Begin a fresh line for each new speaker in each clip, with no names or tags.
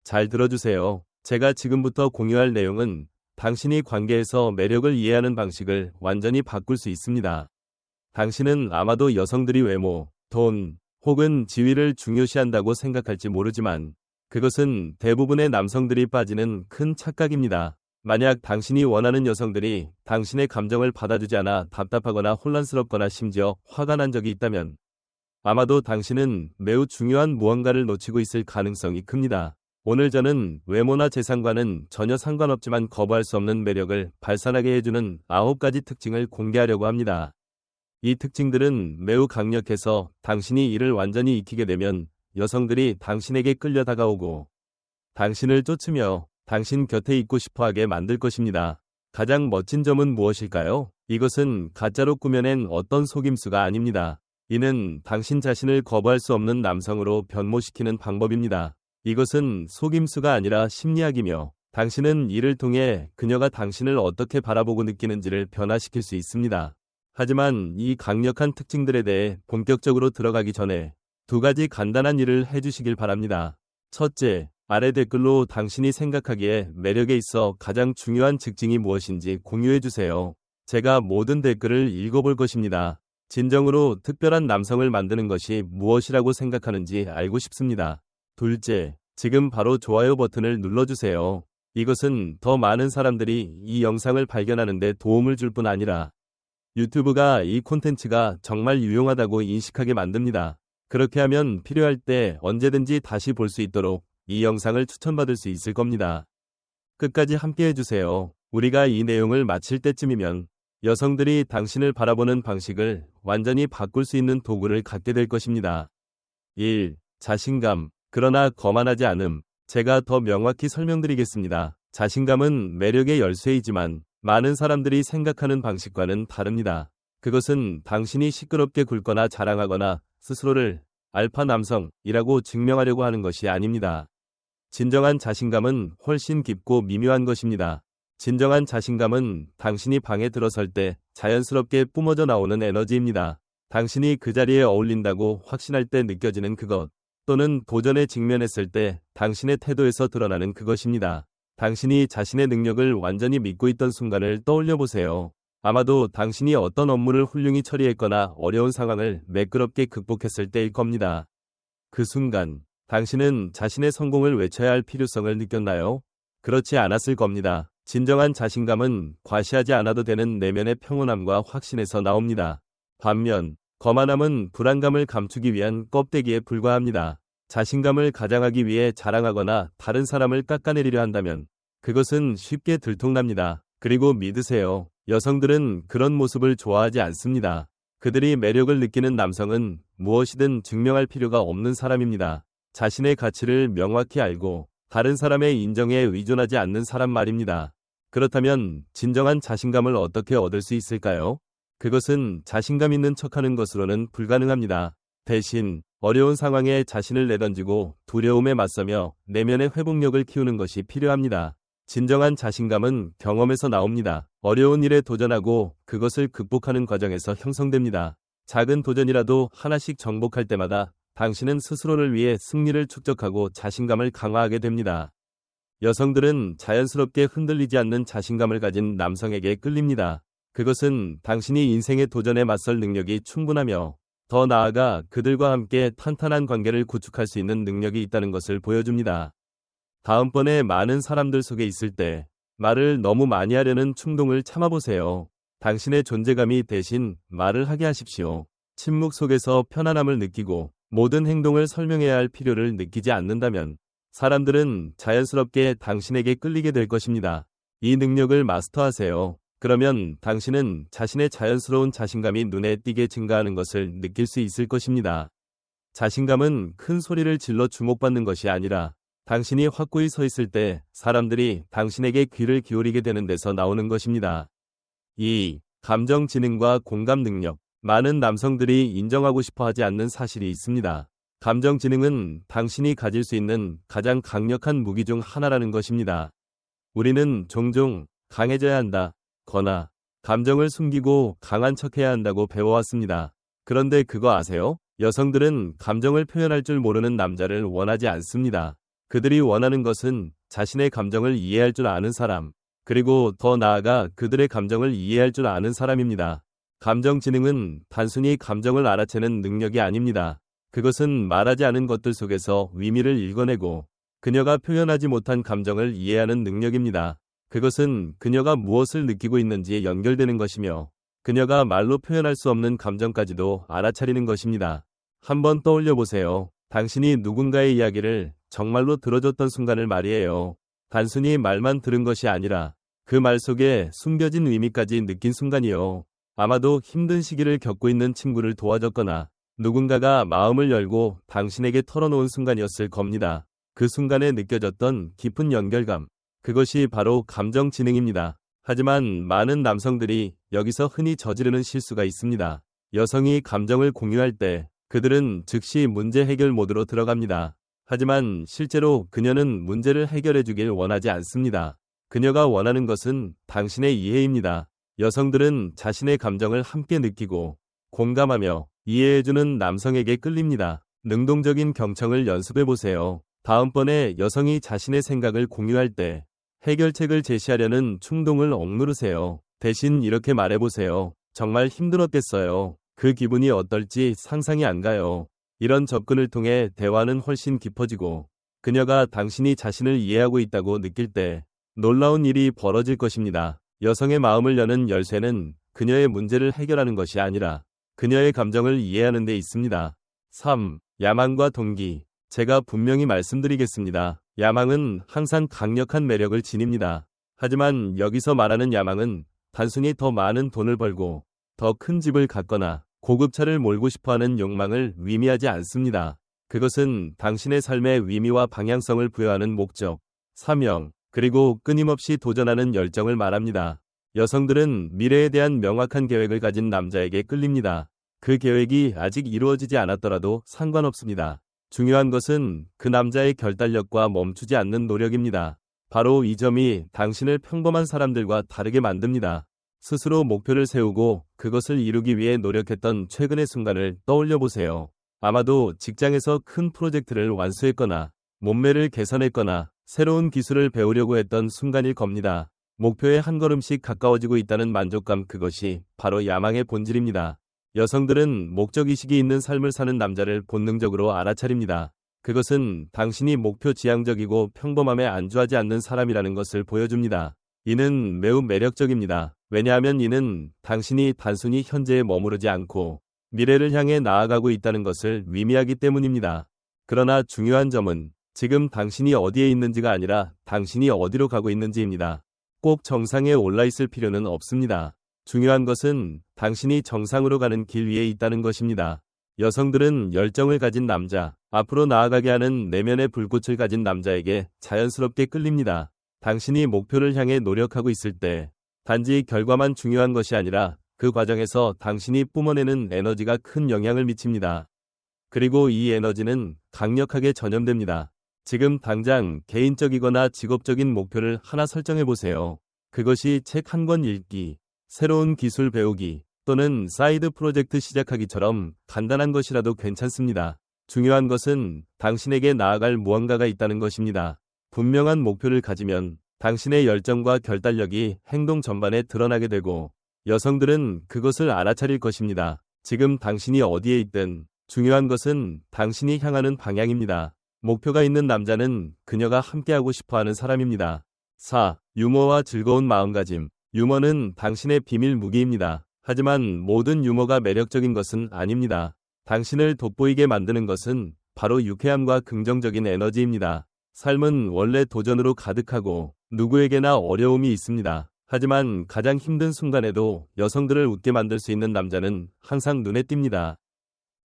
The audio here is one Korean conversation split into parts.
잘 들어주세요. 제가 지금부터 공유할 내용은 당신이 관계에서 매력을 이해하는 방식을 완전히 바꿀 수 있습니다. 당신은 아마도 여성들이 외모, 돈, 혹은 지위를 중요시한다고 생각할지 모르지만 그것은 대부분의 남성들이 빠지는 큰 착각입니다. 만약 당신이 원하는 여성들이 당신의 감정을 받아주지 않아 답답하거나 혼란스럽거나 심지어 화가 난 적이 있다면 아마도 당신은 매우 중요한 무언가를 놓치고 있을 가능성이 큽니다. 오늘 저는 외모나 재산과는 전혀 상관없지만 거부할 수 없는 매력을 발산하게 해주는 9가지 특징을 공개하려고 합니다. 이 특징들은 매우 강력해서 당신이 이를 완전히 익히게 되면 여성들이 당신에게 끌려 다가오고 당신을 쫓으며 당신 곁에 있고 싶어하게 만들 것입니다. 가장 멋진 점은 무엇일까요? 이것은 가짜로 꾸며낸 어떤 속임수가 아닙니다. 이는 당신 자신을 거부할 수 없는 남성으로 변모시키는 방법입니다. 이것은 속임수가 아니라 심리학이며 당신은 이를 통해 그녀가 당신을 어떻게 바라보고 느끼는지를 변화시킬 수 있습니다. 하지만 이 강력한 특징들에 대해 본격적으로 들어가기 전에 2가지 간단한 일을 해주시길 바랍니다. 첫째, 아래 댓글로 당신이 생각하기에 매력에 있어 가장 중요한 특징이 무엇인지 공유해주세요. 제가 모든 댓글을 읽어볼 것입니다. 진정으로 특별한 남성을 만드는 것이 무엇이라고 생각하는지 알고 싶습니다. 둘째, 지금 바로 좋아요 버튼을 눌러주세요. 이것은 더 많은 사람들이 이 영상을 발견하는 데 도움을 줄 뿐 아니라 유튜브가 이 콘텐츠가 정말 유용하다고 인식하게 만듭니다. 그렇게 하면 필요할 때 언제든지 다시 볼 수 있도록 이 영상을 추천받을 수 있을 겁니다. 끝까지 함께 해주세요. 우리가 이 내용을 마칠 때쯤이면 여성들이 당신을 바라보는 방식을 완전히 바꿀 수 있는 도구를 갖게 될 것입니다. 1. 자신감. 그러나 거만하지 않음. 제가 더 명확히 설명드리겠습니다. 자신감은 매력의 열쇠이지만 많은 사람들이 생각하는 방식과는 다릅니다. 그것은 당신이 시끄럽게 굴거나 자랑하거나 스스로를 알파 남성이라고 증명하려고 하는 것이 아닙니다. 진정한 자신감은 훨씬 깊고 미묘한 것입니다. 진정한 자신감은 당신이 방에 들어설 때 자연스럽게 뿜어져 나오는 에너지입니다. 당신이 그 자리에 어울린다고 확신할 때 느껴지는 그것, 또는 도전에 직면했을 때 당신의 태도에서 드러나는 그것입니다. 당신이 자신의 능력을 완전히 믿고 있던 순간을 떠올려 보세요. 아마도 당신이 어떤 업무를 훌륭히 처리했거나 어려운 상황을 매끄럽게 극복했을 때일 겁니다. 그 순간, 당신은 자신의 성공을 외쳐야 할 필요성을 느꼈나요? 그렇지 않았을 겁니다. 진정한 자신감은 과시하지 않아도 되는 내면의 평온함과 확신에서 나옵니다. 반면, 거만함은 불안감을 감추기 위한 껍데기에 불과합니다. 자신감을 가장하기 위해 자랑하거나 다른 사람을 깎아내리려 한다면 그것은 쉽게 들통납니다. 그리고 믿으세요. 여성들은 그런 모습을 좋아하지 않습니다. 그들이 매력을 느끼는 남성은 무엇이든 증명할 필요가 없는 사람입니다. 자신의 가치를 명확히 알고 다른 사람의 인정에 의존하지 않는 사람 말입니다. 그렇다면 진정한 자신감을 어떻게 얻을 수 있을까요? 그것은 자신감 있는 척하는 것으로는 불가능합니다. 대신 어려운 상황에 자신을 내던지고 두려움에 맞서며 내면의 회복력을 키우는 것이 필요합니다. 진정한 자신감은 경험에서 나옵니다. 어려운 일에 도전하고 그것을 극복하는 과정에서 형성됩니다. 작은 도전이라도 하나씩 정복할 때마다 당신은 스스로를 위해 승리를 축적하고 자신감을 강화하게 됩니다. 여성들은 자연스럽게 흔들리지 않는 자신감을 가진 남성에게 끌립니다. 그것은 당신이 인생의 도전에 맞설 능력이 충분하며 더 나아가 그들과 함께 탄탄한 관계를 구축할 수 있는 능력이 있다는 것을 보여줍니다. 다음번에 많은 사람들 속에 있을 때 말을 너무 많이 하려는 충동을 참아보세요. 당신의 존재감이 대신 말을 하게 하십시오. 침묵 속에서 편안함을 느끼고 모든 행동을 설명해야 할 필요를 느끼지 않는다면 사람들은 자연스럽게 당신에게 끌리게 될 것입니다. 이 능력을 마스터하세요. 그러면 당신은 자신의 자연스러운 자신감이 눈에 띄게 증가하는 것을 느낄 수 있을 것입니다. 자신감은 큰 소리를 질러 주목받는 것이 아니라 당신이 확고히 서 있을 때 사람들이 당신에게 귀를 기울이게 되는 데서 나오는 것입니다. 2. 감정 지능과 공감 능력. 많은 남성들이 인정하고 싶어 하지 않는 사실이 있습니다. 감정 지능은 당신이 가질 수 있는 가장 강력한 무기 중 하나라는 것입니다. 우리는 종종 강해져야 한다, 거나 감정을 숨기고 강한 척해야 한다고 배워왔습니다. 그런데 그거 아세요? 여성들은 감정을 표현할 줄 모르는 남자를 원하지 않습니다. 그들이 원하는 것은 자신의 감정을 이해할 줄 아는 사람, 그리고 더 나아가 그들의 감정을 이해할 줄 아는 사람입니다. 감정지능은 단순히 감정을 알아채는 능력이 아닙니다. 그것은 말하지 않은 것들 속에서 의미를 읽어내고 그녀가 표현하지 못한 감정을 이해하는 능력입니다. 그것은 그녀가 무엇을 느끼고 있는지에 연결되는 것이며 그녀가 말로 표현할 수 없는 감정까지도 알아차리는 것입니다. 한번 떠올려 보세요. 당신이 누군가의 이야기를 정말로 들어줬던 순간을 말이에요. 단순히 말만 들은 것이 아니라 그 말 속에 숨겨진 의미까지 느낀 순간이요. 아마도 힘든 시기를 겪고 있는 친구를 도와줬거나 누군가가 마음을 열고 당신에게 털어놓은 순간이었을 겁니다. 그 순간에 느껴졌던 깊은 연결감. 그것이 바로 감정지능입니다. 하지만 많은 남성들이 여기서 흔히 저지르는 실수가 있습니다. 여성이 감정을 공유할 때 그들은 즉시 문제 해결 모드로 들어갑니다. 하지만 실제로 그녀는 문제를 해결해 주길 원하지 않습니다. 그녀가 원하는 것은 당신의 이해입니다. 여성들은 자신의 감정을 함께 느끼고 공감하며 이해해주는 남성에게 끌립니다. 능동적인 경청을 연습해 보세요. 다음번에 여성이 자신의 생각을 공유할 때 해결책을 제시하려는 충동을 억누르세요. 대신 이렇게 말해보세요. 정말 힘들었겠어요. 그 기분이 어떨지 상상이 안 가요. 이런 접근을 통해 대화는 훨씬 깊어지고 그녀가 당신이 자신을 이해하고 있다고 느낄 때 놀라운 일이 벌어질 것입니다. 여성의 마음을 여는 열쇠는 그녀의 문제를 해결하는 것이 아니라 그녀의 감정을 이해하는 데 있습니다. 3. 야망과 동기. 제가 분명히 말씀드리겠습니다. 야망은 항상 강력한 매력을 지닙니다. 하지만 여기서 말하는 야망은 단순히 더 많은 돈을 벌고 더 큰 집을 갖거나 고급차를 몰고 싶어하는 욕망을 의미하지 않습니다. 그것은 당신의 삶의 의미와 방향성을 부여하는 목적, 사명, 그리고 끊임없이 도전하는 열정을 말합니다. 여성들은 미래에 대한 명확한 계획을 가진 남자에게 끌립니다. 그 계획이 아직 이루어지지 않았더라도 상관없습니다. 중요한 것은 그 남자의 결단력과 멈추지 않는 노력입니다. 바로 이 점이 당신을 평범한 사람들과 다르게 만듭니다. 스스로 목표를 세우고 그것을 이루기 위해 노력했던 최근의 순간을 떠올려 보세요. 아마도 직장에서 큰 프로젝트를 완수했거나 몸매를 개선했거나 새로운 기술을 배우려고 했던 순간일 겁니다. 목표에 한 걸음씩 가까워지고 있다는 만족감, 그것이 바로 야망의 본질입니다. 여성들은 목적의식이 있는 삶을 사는 남자를 본능적으로 알아차립니다. 그것은 당신이 목표 지향적이고 평범함에 안주하지 않는 사람이라는 것을 보여줍니다. 이는 매우 매력적입니다. 왜냐하면 이는 당신이 단순히 현재에 머무르지 않고 미래를 향해 나아가고 있다는 것을 의미하기 때문입니다. 그러나 중요한 점은 지금 당신이 어디에 있는지가 아니라 당신이 어디로 가고 있는지입니다. 꼭 정상에 올라 있을 필요는 없습니다. 중요한 것은 당신이 정상으로 가는 길 위에 있다는 것입니다. 여성들은 열정을 가진 남자, 앞으로 나아가게 하는 내면의 불꽃을 가진 남자에게 자연스럽게 끌립니다. 당신이 목표를 향해 노력하고 있을 때 단지 결과만 중요한 것이 아니라 그 과정에서 당신이 뿜어내는 에너지가 큰 영향을 미칩니다. 그리고 이 에너지는 강력하게 전염됩니다. 지금 당장 개인적이거나 직업적인 목표를 하나 설정해 보세요. 그것이 책 한 권 읽기, 새로운 기술 배우기, 또는 사이드 프로젝트 시작하기처럼 간단한 것이라도 괜찮습니다. 중요한 것은 당신에게 나아갈 무언가가 있다는 것입니다. 분명한 목표를 가지면 당신의 열정과 결단력이 행동 전반에 드러나게 되고 여성들은 그것을 알아차릴 것입니다. 지금 당신이 어디에 있든 중요한 것은 당신이 향하는 방향입니다. 목표가 있는 남자는 그녀가 함께하고 싶어하는 사람입니다. 4. 유머와 즐거운 마음가짐. 유머는 당신의 비밀 무기입니다. 하지만 모든 유머가 매력적인 것은 아닙니다. 당신을 돋보이게 만드는 것은 바로 유쾌함과 긍정적인 에너지입니다. 삶은 원래 도전으로 가득하고 누구에게나 어려움이 있습니다. 하지만 가장 힘든 순간에도 여성들을 웃게 만들 수 있는 남자는 항상 눈에 띕니다.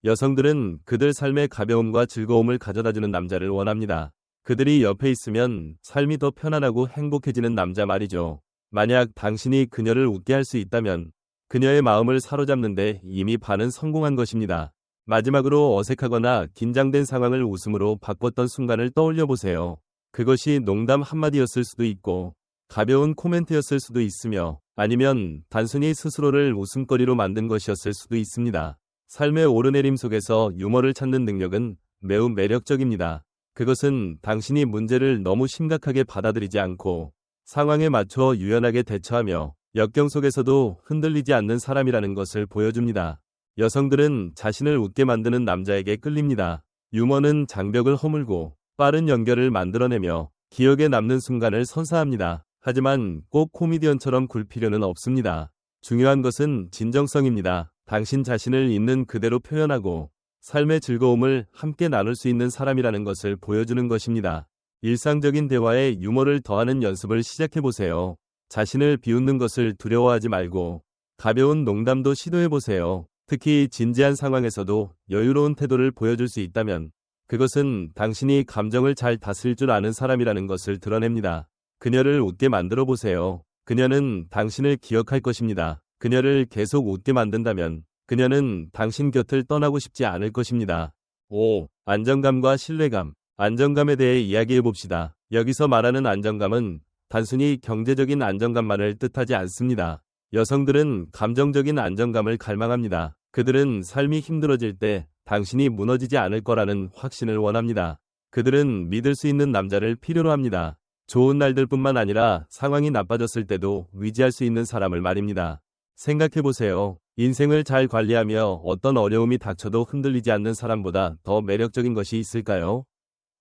여성들은 그들 삶의 가벼움과 즐거움을 가져다주는 남자를 원합니다. 그들이 옆에 있으면 삶이 더 편안하고 행복해지는 남자 말이죠. 만약 당신이 그녀를 웃게 할 수 있다면 그녀의 마음을 사로잡는데 이미 반은 성공한 것입니다. 마지막으로 어색하거나 긴장된 상황을 웃음으로 바꿨던 순간을 떠올려 보세요. 그것이 농담 한마디였을 수도 있고 가벼운 코멘트였을 수도 있으며 아니면 단순히 스스로를 웃음거리로 만든 것이었을 수도 있습니다. 삶의 오르내림 속에서 유머를 찾는 능력은 매우 매력적입니다. 그것은 당신이 문제를 너무 심각하게 받아들이지 않고 상황에 맞춰 유연하게 대처하며 역경 속에서도 흔들리지 않는 사람이라는 것을 보여줍니다. 여성들은 자신을 웃게 만드는 남자에게 끌립니다. 유머는 장벽을 허물고 빠른 연결을 만들어내며 기억에 남는 순간을 선사합니다. 하지만 꼭 코미디언처럼 굴 필요는 없습니다. 중요한 것은 진정성입니다. 당신 자신을 있는 그대로 표현하고 삶의 즐거움을 함께 나눌 수 있는 사람이라는 것을 보여주는 것입니다. 일상적인 대화에 유머를 더하는 연습을 시작해보세요. 자신을 비웃는 것을 두려워하지 말고 가벼운 농담도 시도해보세요. 특히 진지한 상황에서도 여유로운 태도를 보여줄 수 있다면 그것은 당신이 감정을 잘 다스릴 줄 아는 사람이라는 것을 드러냅니다. 그녀를 웃게 만들어 보세요. 그녀는 당신을 기억할 것입니다. 그녀를 계속 웃게 만든다면 그녀는 당신 곁을 떠나고 싶지 않을 것입니다. 5. 안정감과 신뢰감. 안정감에 대해 이야기해 봅시다. 여기서 말하는 안정감은 단순히 경제적인 안정감만을 뜻하지 않습니다. 여성들은 감정적인 안정감을 갈망합니다. 그들은 삶이 힘들어질 때 당신이 무너지지 않을 거라는 확신을 원합니다. 그들은 믿을 수 있는 남자를 필요로 합니다. 좋은 날들뿐만 아니라 상황이 나빠졌을 때도 위지할 수 있는 사람을 말입니다. 생각해보세요. 인생을 잘 관리하며 어떤 어려움이 닥쳐도 흔들리지 않는 사람보다 더 매력적인 것이 있을까요?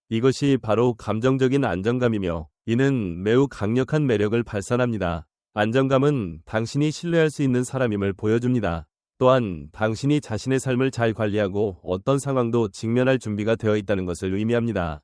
이것이 바로 감정적인 안정감이며 이는 매우 강력한 매력을 발산합니다. 안정감은 당신이 신뢰할 수 있는 사람임을 보여줍니다. 또한 당신이 자신의 삶을 잘 관리하고 어떤 상황도 직면할 준비가 되어 있다는 것을 의미합니다.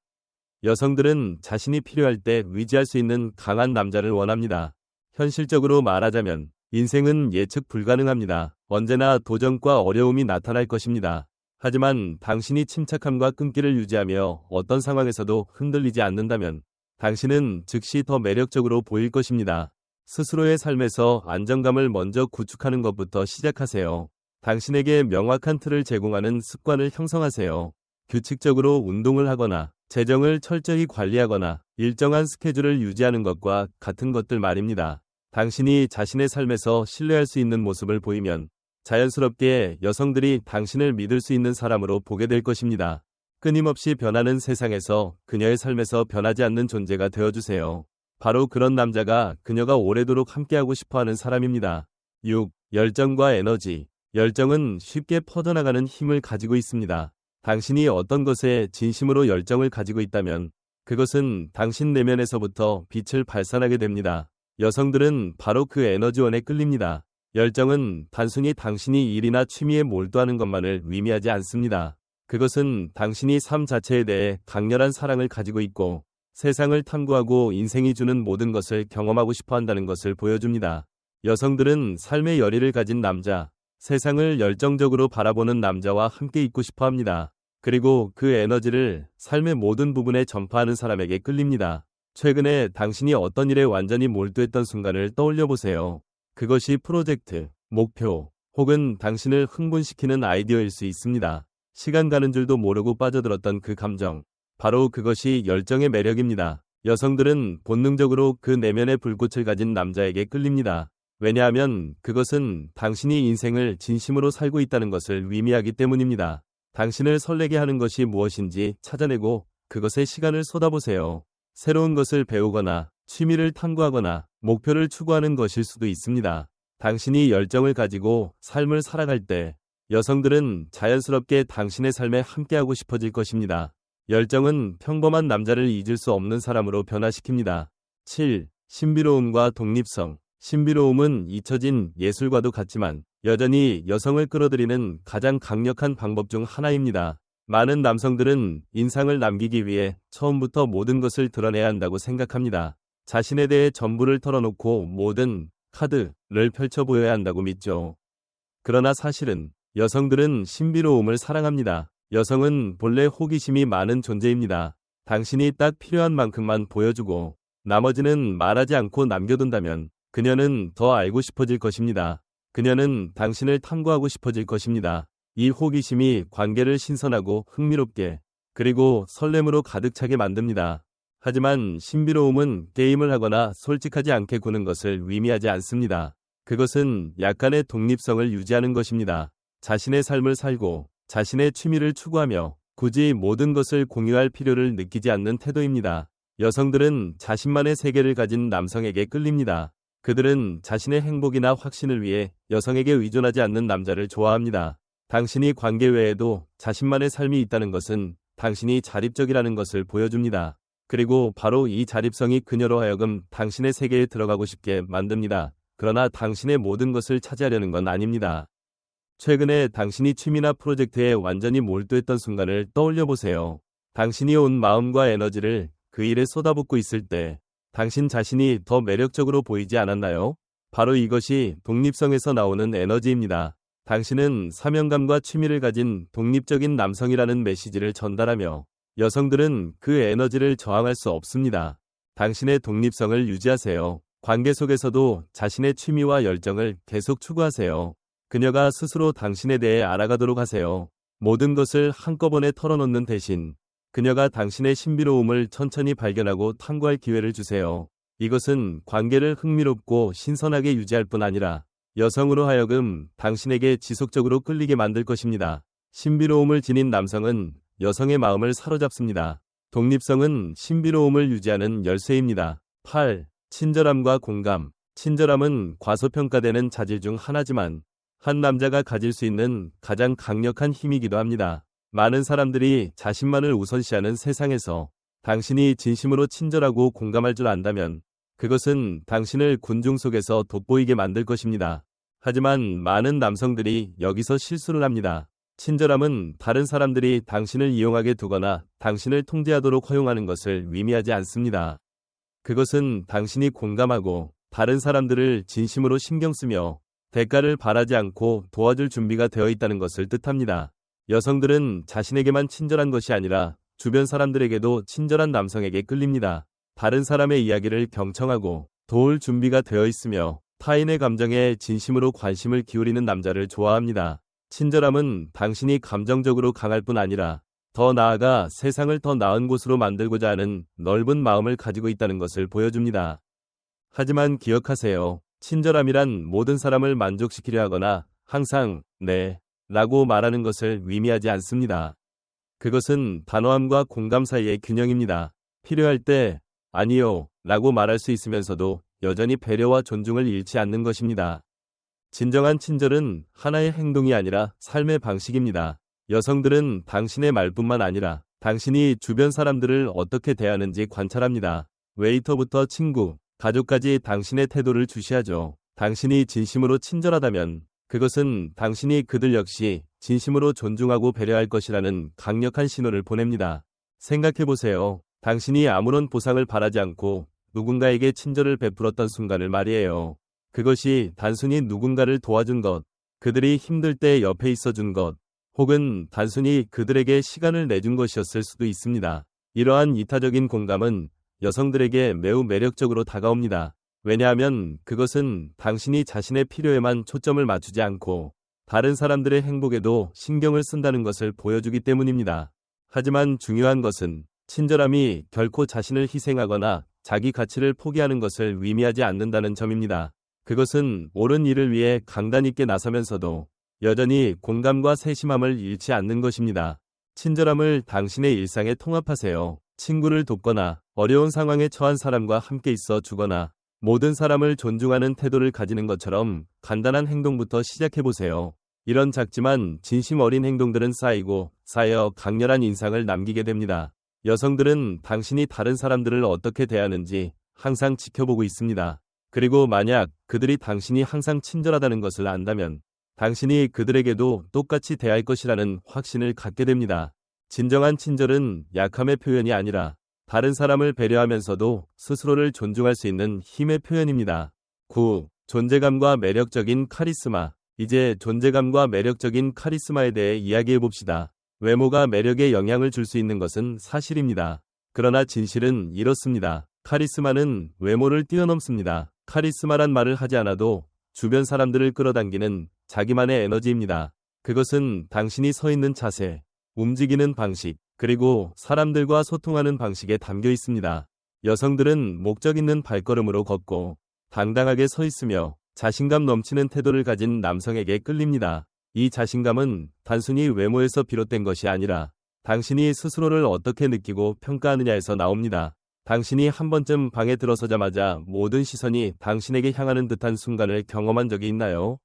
여성들은 자신이 필요할 때 위지할 수 있는 강한 남자를 원합니다. 현실적으로 말하자면 인생은 예측 불가능합니다. 언제나 도전과 어려움이 나타날 것입니다. 하지만 당신이 침착함과 끈기를 유지하며 어떤 상황에서도 흔들리지 않는다면 당신은 즉시 더 매력적으로 보일 것입니다. 스스로의 삶에서 안정감을 먼저 구축하는 것부터 시작하세요. 당신에게 명확한 틀을 제공하는 습관을 형성하세요. 규칙적으로 운동을 하거나 재정을 철저히 관리하거나 일정한 스케줄을 유지하는 것과 같은 것들 말입니다. 당신이 자신의 삶에서 신뢰할 수 있는 모습을 보이면 자연스럽게 여성들이 당신을 믿을 수 있는 사람으로 보게 될 것입니다. 끊임없이 변하는 세상에서 그녀의 삶에서 변하지 않는 존재가 되어주세요. 바로 그런 남자가 그녀가 오래도록 함께하고 싶어하는 사람입니다. 6. 열정과 에너지. 열정은 쉽게 퍼져나가는 힘을 가지고 있습니다. 당신이 어떤 것에 진심으로 열정을 가지고 있다면 그것은 당신 내면에서부터 빛을 발산하게 됩니다. 여성들은 바로 그 에너지원에 끌립니다. 열정은 단순히 당신이 일이나 취미에 몰두하는 것만을 의미하지 않습니다. 그것은 당신이 삶 자체에 대해 강렬한 사랑을 가지고 있고 세상을 탐구하고 인생이 주는 모든 것을 경험하고 싶어 한다는 것을 보여줍니다. 여성들은 삶의 열의를 가진 남자, 세상을 열정적으로 바라보는 남자와 함께 있고 싶어 합니다. 그리고 그 에너지를 삶의 모든 부분에 전파하는 사람에게 끌립니다. 최근에 당신이 어떤 일에 완전히 몰두했던 순간을 떠올려 보세요. 그것이 프로젝트, 목표, 혹은 당신을 흥분시키는 아이디어일 수 있습니다. 시간 가는 줄도 모르고 빠져들었던 그 감정. 바로 그것이 열정의 매력입니다. 여성들은 본능적으로 그 내면의 불꽃을 가진 남자에게 끌립니다. 왜냐하면 그것은 당신이 인생을 진심으로 살고 있다는 것을 의미하기 때문입니다. 당신을 설레게 하는 것이 무엇인지 찾아내고 그것에 시간을 쏟아보세요. 새로운 것을 배우거나 취미를 탐구하거나 목표를 추구하는 것일 수도 있습니다. 당신이 열정을 가지고 삶을 살아갈 때 여성들은 자연스럽게 당신의 삶에 함께하고 싶어질 것입니다. 열정은 평범한 남자를 잊을 수 없는 사람으로 변화시킵니다. 7. 신비로움과 독립성. 신비로움은 잊혀진 예술과도 같지만 여전히 여성을 끌어들이는 가장 강력한 방법 중 하나입니다. 많은 남성들은 인상을 남기기 위해 처음부터 모든 것을 드러내야 한다고 생각합니다. 자신에 대해 전부를 털어놓고 모든 카드를 펼쳐 보여야 한다고 믿죠. 그러나 사실은 여성들은 신비로움을 사랑합니다. 여성은 본래 호기심이 많은 존재입니다. 당신이 딱 필요한 만큼만 보여주고 나머지는 말하지 않고 남겨둔다면 그녀는 더 알고 싶어질 것입니다. 그녀는 당신을 탐구하고 싶어질 것입니다. 이 호기심이 관계를 신선하고 흥미롭게 그리고 설렘으로 가득 차게 만듭니다. 하지만 신비로움은 게임을 하거나 솔직하지 않게 구는 것을 의미하지 않습니다. 그것은 약간의 독립성을 유지하는 것입니다. 자신의 삶을 살고 자신의 취미를 추구하며 굳이 모든 것을 공유할 필요를 느끼지 않는 태도입니다. 여성들은 자신만의 세계를 가진 남성에게 끌립니다. 그들은 자신의 행복이나 확신을 위해 여성에게 의존하지 않는 남자를 좋아합니다. 당신이 관계 외에도 자신만의 삶이 있다는 것은 당신이 자립적이라는 것을 보여줍니다. 그리고 바로 이 자립성이 그녀로 하여금 당신의 세계에 들어가고 싶게 만듭니다. 그러나 당신의 모든 것을 차지하려는 건 아닙니다. 최근에 당신이 취미나 프로젝트에 완전히 몰두했던 순간을 떠올려 보세요. 당신이 온 마음과 에너지를 그 일에 쏟아붓고 있을 때 당신 자신이 더 매력적으로 보이지 않았나요? 바로 이것이 독립성에서 나오는 에너지입니다. 당신은 사명감과 취미를 가진 독립적인 남성이라는 메시지를 전달하며 여성들은 그 에너지를 저항할 수 없습니다. 당신의 독립성을 유지하세요. 관계 속에서도 자신의 취미와 열정을 계속 추구하세요. 그녀가 스스로 당신에 대해 알아가도록 하세요. 모든 것을 한꺼번에 털어놓는 대신 그녀가 당신의 신비로움을 천천히 발견하고 탐구할 기회를 주세요. 이것은 관계를 흥미롭고 신선하게 유지할 뿐 아니라 여성으로 하여금 당신에게 지속적으로 끌리게 만들 것입니다. 신비로움을 지닌 남성은 여성의 마음을 사로잡습니다. 독립성은 신비로움을 유지하는 열쇠입니다. 8. 친절함과 공감. 친절함은 과소평가되는 자질 중 하나지만 한 남자가 가질 수 있는 가장 강력한 힘이기도 합니다. 많은 사람들이 자신만을 우선시하는 세상에서 당신이 진심으로 친절하고 공감할 줄 안다면 그것은 당신을 군중 속에서 돋보이게 만들 것입니다. 하지만 많은 남성들이 여기서 실수를 합니다. 친절함은 다른 사람들이 당신을 이용하게 두거나 당신을 통제하도록 허용하는 것을 의미하지 않습니다. 그것은 당신이 공감하고 다른 사람들을 진심으로 신경 쓰며 대가를 바라지 않고 도와줄 준비가 되어 있다는 것을 뜻합니다. 여성들은 자신에게만 친절한 것이 아니라 주변 사람들에게도 친절한 남성에게 끌립니다. 다른 사람의 이야기를 경청하고 도울 준비가 되어 있으며 타인의 감정에 진심으로 관심을 기울이는 남자를 좋아합니다. 친절함은 당신이 감정적으로 강할 뿐 아니라 더 나아가 세상을 더 나은 곳으로 만들고자 하는 넓은 마음을 가지고 있다는 것을 보여줍니다. 하지만 기억하세요. 친절함이란 모든 사람을 만족시키려 하거나 항상 네 라고 말하는 것을 의미하지 않습니다. 그것은 단호함과 공감 사이의 균형입니다. 필요할 때 아니요 라고 말할 수 있으면서도 여전히 배려와 존중을 잃지 않는 것입니다. 진정한 친절은 하나의 행동이 아니라 삶의 방식입니다. 여성들은 당신의 말뿐만 아니라 당신이 주변 사람들을 어떻게 대하는지 관찰합니다. 웨이터부터 친구, 가족까지 당신의 태도를 주시하죠. 당신이 진심으로 친절하다면 그것은 당신이 그들 역시 진심으로 존중하고 배려할 것이라는 강력한 신호를 보냅니다. 생각해보세요. 당신이 아무런 보상을 바라지 않고 누군가에게 친절을 베풀었던 순간을 말이에요. 그것이 단순히 누군가를 도와준 것, 그들이 힘들 때 옆에 있어준 것, 혹은 단순히 그들에게 시간을 내준 것이었을 수도 있습니다. 이러한 이타적인 공감은 여성들에게 매우 매력적으로 다가옵니다. 왜냐하면 그것은 당신이 자신의 필요에만 초점을 맞추지 않고 다른 사람들의 행복에도 신경을 쓴다는 것을 보여주기 때문입니다. 하지만 중요한 것은 친절함이 결코 자신을 희생하거나 자기 가치를 포기하는 것을 의미하지 않는다는 점입니다. 그것은 옳은 일을 위해 강단 있게 나서면서도 여전히 공감과 세심함을 잃지 않는 것입니다. 친절함을 당신의 일상에 통합하세요. 친구를 돕거나 어려운 상황에 처한 사람과 함께 있어 주거나 모든 사람을 존중하는 태도를 가지는 것처럼 간단한 행동부터 시작해보세요. 이런 작지만 진심 어린 행동들은 쌓여 강렬한 인상을 남기게 됩니다. 여성들은 당신이 다른 사람들을 어떻게 대하는지 항상 지켜보고 있습니다. 그리고 만약 그들이 당신이 항상 친절하다는 것을 안다면 당신이 그들에게도 똑같이 대할 것이라는 확신을 갖게 됩니다. 진정한 친절은 약함의 표현이 아니라 다른 사람을 배려하면서도 스스로를 존중할 수 있는 힘의 표현입니다. 9. 존재감과 매력적인 카리스마. 이제 존재감과 매력적인 카리스마에 대해 이야기해봅시다. 외모가 매력에 영향을 줄 수 있는 것은 사실입니다. 그러나 진실은 이렇습니다. 카리스마는 외모를 뛰어넘습니다. 카리스마란 말을 하지 않아도 주변 사람들을 끌어당기는 자기만의 에너지입니다. 그것은 당신이 서 있는 자세, 움직이는 방식, 그리고 사람들과 소통하는 방식에 담겨 있습니다. 여성들은 목적 있는 발걸음으로 걷고 당당하게 서 있으며 자신감 넘치는 태도를 가진 남성에게 끌립니다. 이 자신감은 단순히 외모에서 비롯된 것이 아니라 당신이 스스로를 어떻게 느끼고 평가하느냐에서 나옵니다. 당신이 한 번쯤 방에 들어서자마자 모든 시선이 당신에게 향하는 듯한 순간을 경험한 적이 있나요?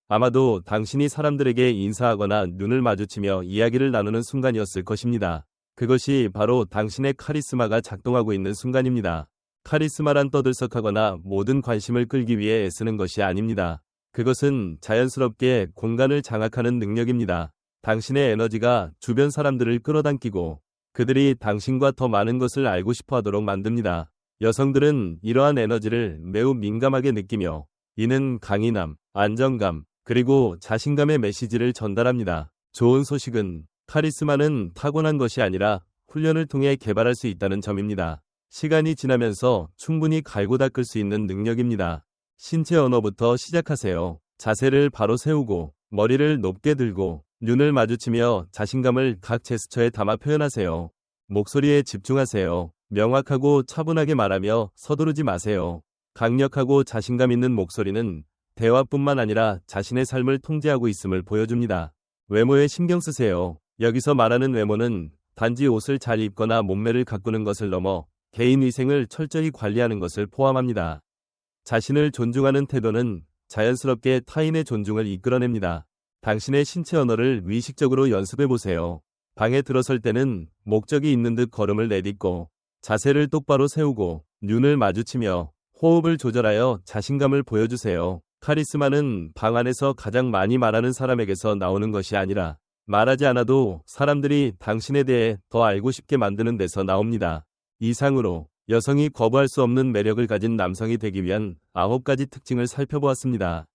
아마도 당신이 사람들에게 인사하거나 눈을 마주치며 이야기를 나누는 순간이었을 것입니다. 그것이 바로 당신의 카리스마가 작동하고 있는 순간입니다. 카리스마란 떠들썩하거나 모든 관심을 끌기 위해 애쓰는 것이 아닙니다. 그것은 자연스럽게 공간을 장악하는 능력입니다. 당신의 에너지가 주변 사람들을 끌어당기고 그들이 당신과 더 많은 것을 알고 싶어 하도록 만듭니다. 여성들은 이러한 에너지를 매우 민감하게 느끼며 이는 강인함, 안정감, 그리고 자신감의 메시지를 전달합니다. 좋은 소식은 카리스마는 타고난 것이 아니라 훈련을 통해 개발할 수 있다는 점입니다. 시간이 지나면서 충분히 갈고 닦을 수 있는 능력입니다. 신체 언어부터 시작하세요. 자세를 바로 세우고 머리를 높게 들고 눈을 마주치며 자신감을 각 제스처에 담아 표현하세요. 목소리에 집중하세요. 명확하고 차분하게 말하며 서두르지 마세요. 강력하고 자신감 있는 목소리는 대화뿐만 아니라 자신의 삶을 통제하고 있음을 보여줍니다. 외모에 신경 쓰세요. 여기서 말하는 외모는 단지 옷을 잘 입거나 몸매를 가꾸는 것을 넘어 개인 위생을 철저히 관리하는 것을 포함합니다. 자신을 존중하는 태도는 자연스럽게 타인의 존중을 이끌어냅니다. 당신의 신체 언어를 의식적으로 연습해 보세요. 방에 들어설 때는 목적이 있는 듯 걸음을 내딛고 자세를 똑바로 세우고 눈을 마주치며 호흡을 조절하여 자신감을 보여주세요. 카리스마는 방 안에서 가장 많이 말하는 사람에게서 나오는 것이 아니라 말하지 않아도 사람들이 당신에 대해 더 알고 싶게 만드는 데서 나옵니다. 이상으로 여성이 거부할 수 없는 매력을 가진 남성이 되기 위한 9가지 특징을 살펴보았습니다.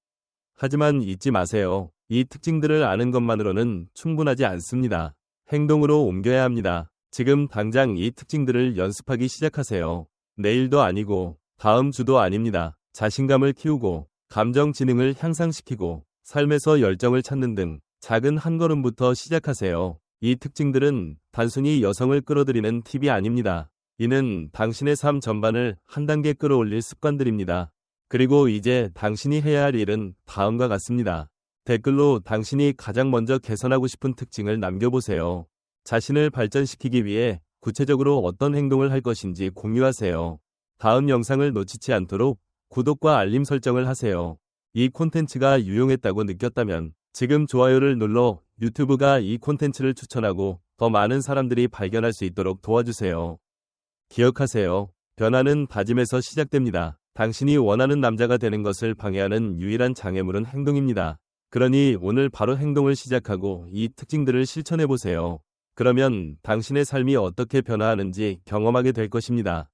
하지만 잊지 마세요. 이 특징들을 아는 것만으로는 충분하지 않습니다. 행동으로 옮겨야 합니다. 지금 당장 이 특징들을 연습하기 시작하세요. 내일도 아니고 다음 주도 아닙니다. 자신감을 키우고 감정 지능을 향상시키고 삶에서 열정을 찾는 등 작은 한 걸음부터 시작하세요. 이 특징들은 단순히 여성을 끌어들이는 팁이 아닙니다. 이는 당신의 삶 전반을 한 단계 끌어올릴 습관들입니다. 그리고 이제 당신이 해야 할 일은 다음과 같습니다. 댓글로 당신이 가장 먼저 개선하고 싶은 특징을 남겨보세요. 자신을 발전시키기 위해 구체적으로 어떤 행동을 할 것인지 공유하세요. 다음 영상을 놓치지 않도록 구독과 알림 설정을 하세요. 이 콘텐츠가 유용했다고 느꼈다면 지금 좋아요를 눌러 유튜브가 이 콘텐츠를 추천하고 더 많은 사람들이 발견할 수 있도록 도와주세요. 기억하세요. 변화는 다짐에서 시작됩니다. 당신이 원하는 남자가 되는 것을 방해하는 유일한 장애물은 행동입니다. 그러니 오늘 바로 행동을 시작하고 이 특징들을 실천해보세요. 그러면 당신의 삶이 어떻게 변화하는지 경험하게 될 것입니다.